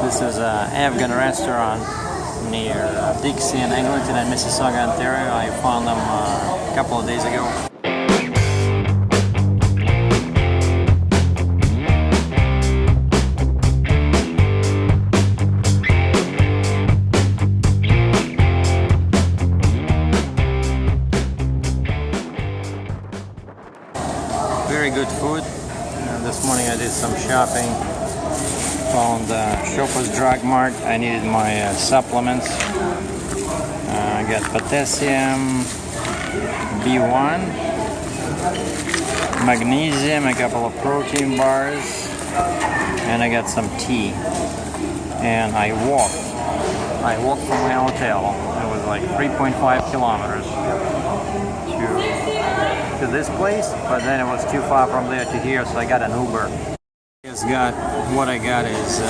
This is an Afghan restaurant near Dixie in Eglinton and Mississauga, Ontario. I found them a couple of days ago. Very good food. This morning I did some shopping. Found Shoppers Drug Mart. I needed my supplements. I got potassium, B1, magnesium, a couple of protein bars, and I got some tea. And I walked from my hotel. It was like 3.5 kilometers to this place, but then it was too far from there to here, so I got an Uber. What I got is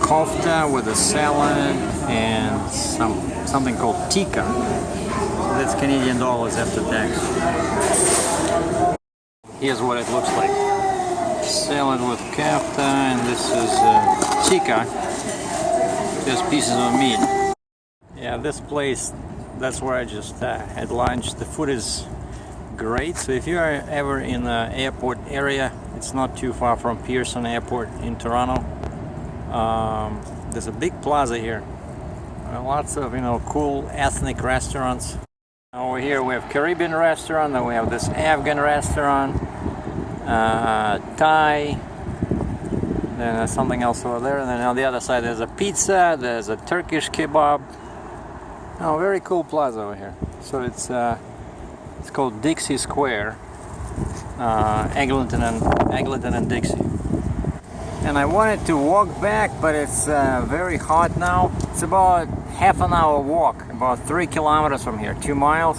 kofta with a salad and something called tikka. That's Canadian dollars after tax. Here's what it looks like. Salad with kofta, and this is tikka. Just pieces of meat. Yeah, this place, that's where I just had lunch. The food is great. So if you are ever in the airport area, it's not too far from Pearson Airport in Toronto. There's a big plaza here. Lots of cool ethnic restaurants. Over here we have Caribbean restaurant, then we have this Afghan restaurant, Thai, then there's something else over there, and then on the other side there's a pizza, there's a Turkish kebab. Oh, very cool plaza over here. So it's called Dixie Square, Eglinton and Dixie. And I wanted to walk back, but it's very hot now. It's about half an hour walk, about 3 kilometers from here, 2 miles.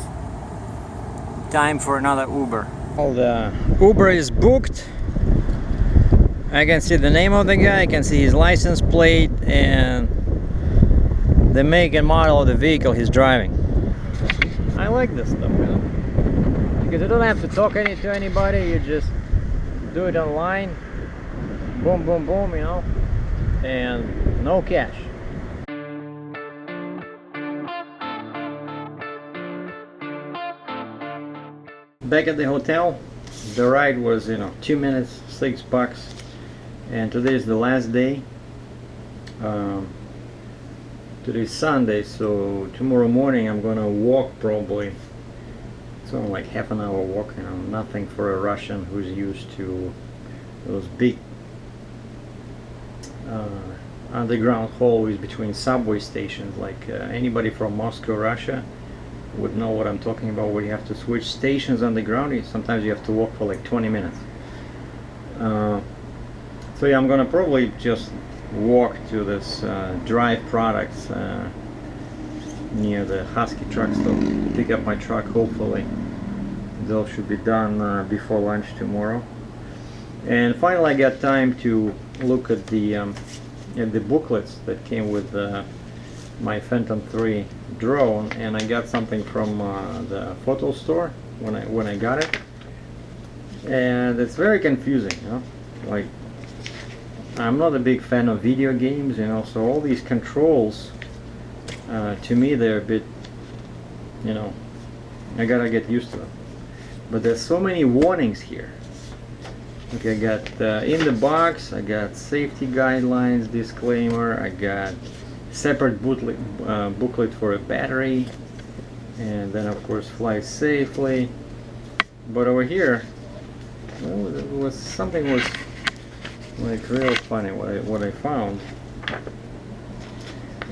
Time for another Uber. Well, the Uber is booked. I can see the name of the guy, I can see his license plate and the make and model of the vehicle he's driving. I like this stuff, because you don't have to talk to anybody, you just do it online, boom boom boom, and no cash. Back at the hotel, the ride was 2 minutes, $6, and today is the last day. Today's Sunday, so tomorrow morning I'm gonna walk probably. It's only like half an hour walk, nothing for a Russian who's used to those big underground hallways between subway stations. Like anybody from Moscow, Russia would know what I'm talking about, where you have to switch stations underground. Sometimes you have to walk for like 20 minutes. So yeah, I'm gonna probably just walk to this Drive Products near the Husky truck stop to pick up my truck. Hopefully those should be done before lunch tomorrow. And finally I got time to look at the booklets that came with my Phantom 3 drone, and I got something from the photo store when I got it, and it's very confusing. Like, I'm not a big fan of video games, so all these controls, to me, they're a bit, I gotta get used to them. But there's so many warnings here. Okay, I got in the box, I got safety guidelines, disclaimer, I got separate booklet for a battery, and then of course fly safely. But over here, well, something was like real funny what I found.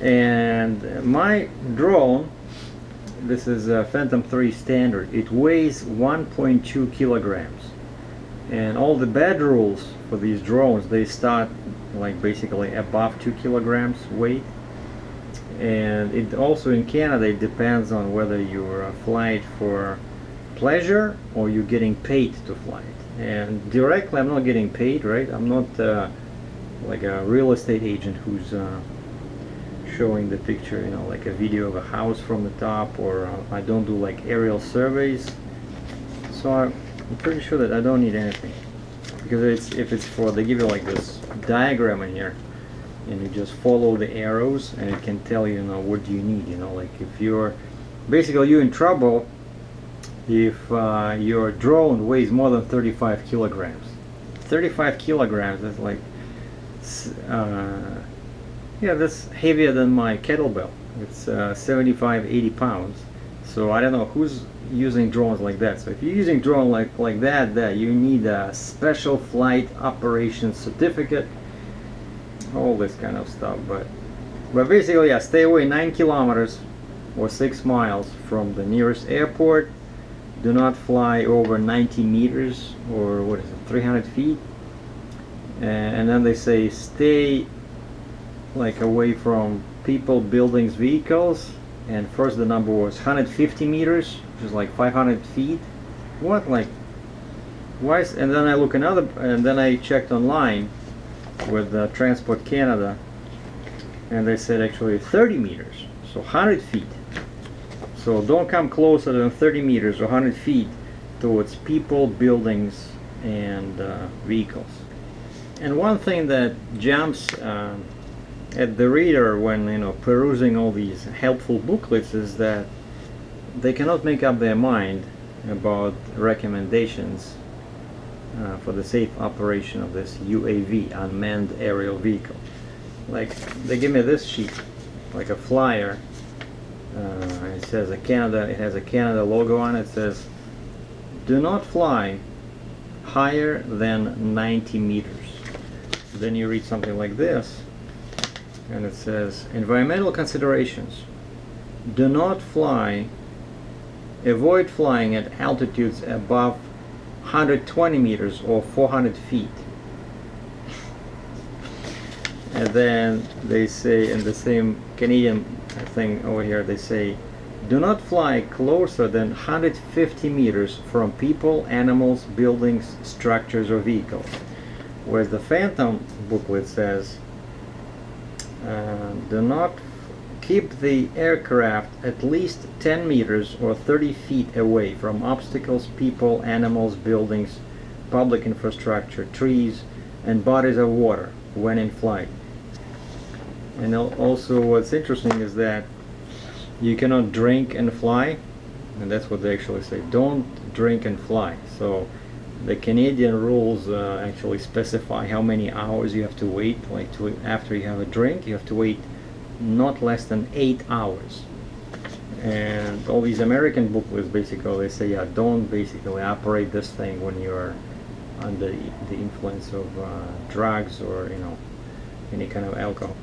And my drone, this is a Phantom 3 standard, it weighs 1.2 kilograms, and all the bad rules for these drones, they start like basically above 2 kilograms weight. And it also, in Canada, it depends on whether you're flying for pleasure or you're getting paid to fly it. And directly I'm not getting paid, right? I'm not like a real estate agent who's showing the picture, like a video of a house from the top, or I don't do like aerial surveys. So I'm pretty sure that I don't need anything, because if it's for, they give you like this diagram in here and you just follow the arrows, and it can tell you, you know, what do you need. You know, like if you're you're in trouble if your drone weighs more than 35 kilograms. 35 kilograms, that's like yeah, that's heavier than my kettlebell. It's 75-80 pounds. So I don't know who's using drones like that. So if you're using drone like that, you need a special flight operations certificate, all this kind of stuff. But basically, yeah, stay away 9 kilometers or 6 miles from the nearest airport. Do not fly over 90 meters, or what is it, 300 feet. And then they say stay like away from people, buildings, vehicles. And first the number was 150 meters, which is like 500 feet. What, like, why? And then I look another, and then I checked online with Transport Canada, and they said actually 30 meters, so 100 feet. So don't come closer than 30 meters or 100 feet towards people, buildings, and vehicles. And one thing that jumps at the reader when, you know, perusing all these helpful booklets is that they cannot make up their mind about recommendations for the safe operation of this UAV, unmanned aerial vehicle. Like, they give me this sheet, like a flyer. It says it has a Canada logo on it. It says, do not fly higher than 90 meters. Then you read something like this, and it says, environmental considerations. Do not fly, avoid flying at altitudes above 120 meters or 400 feet. And then they say, in the same Canadian thing over here, they say, do not fly closer than 150 meters from people, animals, buildings, structures, or vehicles. Whereas the Phantom booklet says, do not keep the aircraft at least 10 meters or 30 feet away from obstacles, people, animals, buildings, public infrastructure, trees, and bodies of water when in flight. And also what's interesting is that you cannot drink and fly, and that's what they actually say, don't drink and fly. So the Canadian rules actually specify how many hours you have to wait, like after you have a drink, you have to wait not less than 8 hours. And all these American booklets basically, they say, yeah, don't basically operate this thing when you're under the influence of drugs or, you know, any kind of alcohol.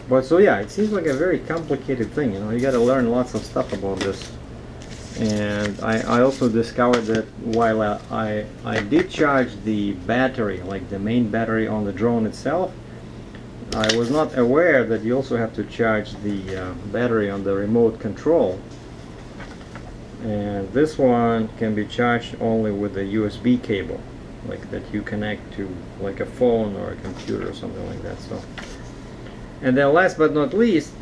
But so yeah, it seems like a very complicated thing, you know, you got to learn lots of stuff about this. And I also discovered that while I did charge the battery, like the main battery on the drone itself, I was not aware that you also have to charge the battery on the remote control. And this one can be charged only with a USB cable, like that you connect to like a phone or a computer or something like that. So, and then last but not least,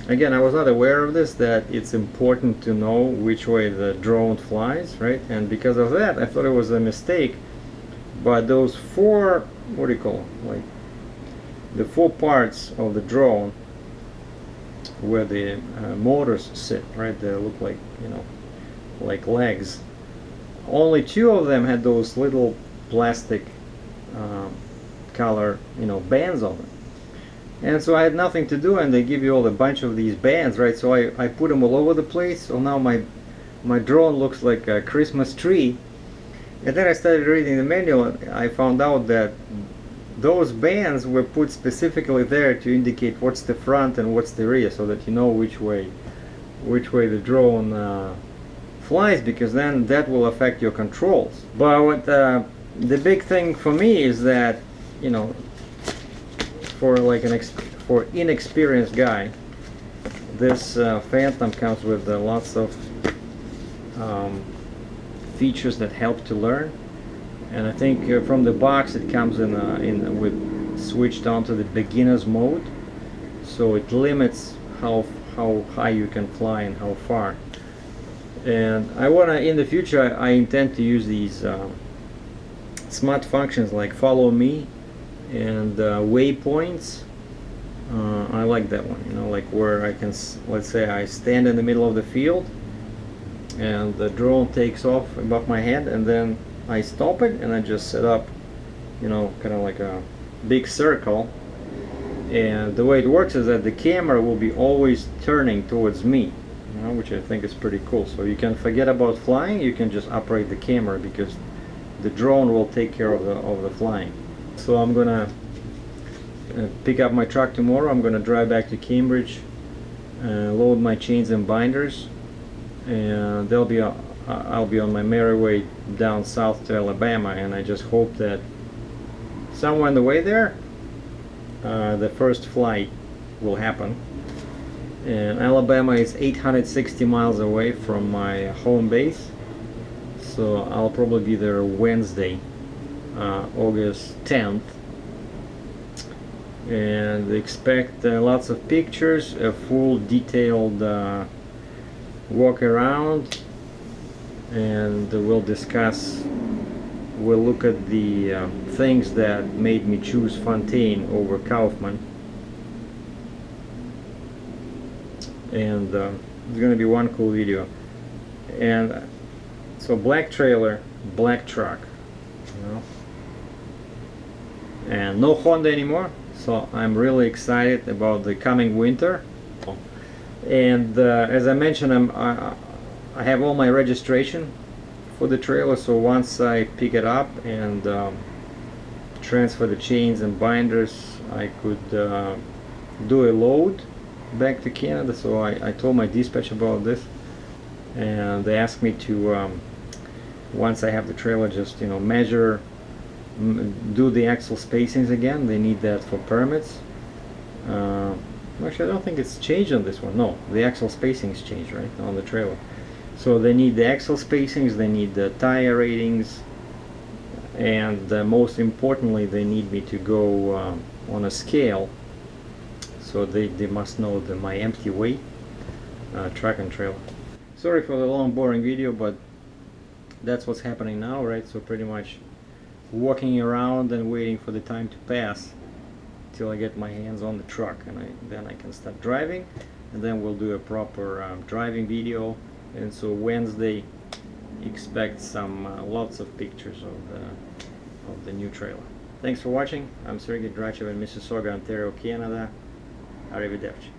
again, I was not aware of this, that it's important to know which way the drone flies, right? And because of that, I thought it was a mistake. But those four, what do you call them? Like the four parts of the drone where the motors sit, right? They look like, you know, like legs. Only two of them had those little plastic color, you know, bands on them. And so I had nothing to do, and they give you all a bunch of these bands, right? So I put them all over the place. So now my drone looks like a Christmas tree. And then I started reading the manual, and I found out that those bands were put specifically there to indicate what's the front and what's the rear, so that you know which way the drone flies, because then that will affect your controls. But what the big thing for me is that, you know, for like for inexperienced guy, this Phantom comes with lots of features that help to learn. And I think from the box it comes in with switched on to the beginner's mode, so it limits how high you can fly and how far. And I wanna, in the future, I intend to use these smart functions like follow me And waypoints, I like that one, you know, like where I can, let's say I stand in the middle of the field and the drone takes off above my head, and then I stop it and I just set up, you know, kind of like a big circle. And the way it works is that the camera will be always turning towards me, you know, which I think is pretty cool. So you can forget about flying, you can just operate the camera because the drone will take care of the flying. So I'm gonna pick up my truck tomorrow. I'm gonna drive back to Cambridge, load my chains and binders, and I'll be on my merry way down south to Alabama. And I just hope that somewhere on the way there, the first flight will happen. And Alabama is 860 miles away from my home base, so I'll probably be there Wednesday, August 10th, and expect lots of pictures, a full detailed walk around, and we'll look at the things that made me choose Fontaine over Kaufman. And it's going to be one cool video. And so black trailer, black truck, you know, and no Honda anymore, so I'm really excited about the coming winter. And as I mentioned, I have all my registration for the trailer, so once I pick it up and transfer the chains and binders, I could do a load back to Canada. So I told my dispatch about this, and they asked me to once I have the trailer, just, you know, measure, do the axle spacings again. They need that for permits. Actually, I don't think it's changed on this one. No, the axle spacings changed, right, on the trailer. So they need the axle spacings, they need the tire ratings, and most importantly, they need me to go on a scale. So they must know my empty weight, truck and trailer. Sorry for the long boring video, but that's what's happening now, right? So pretty much walking around and waiting for the time to pass till I get my hands on the truck, and then I can start driving, and then we'll do a proper driving video. And so Wednesday, expect some lots of pictures of the new trailer. Thanks for watching. I'm SERGEI, DRATCHEV in Mississauga, Ontario, Canada. Arrivederci.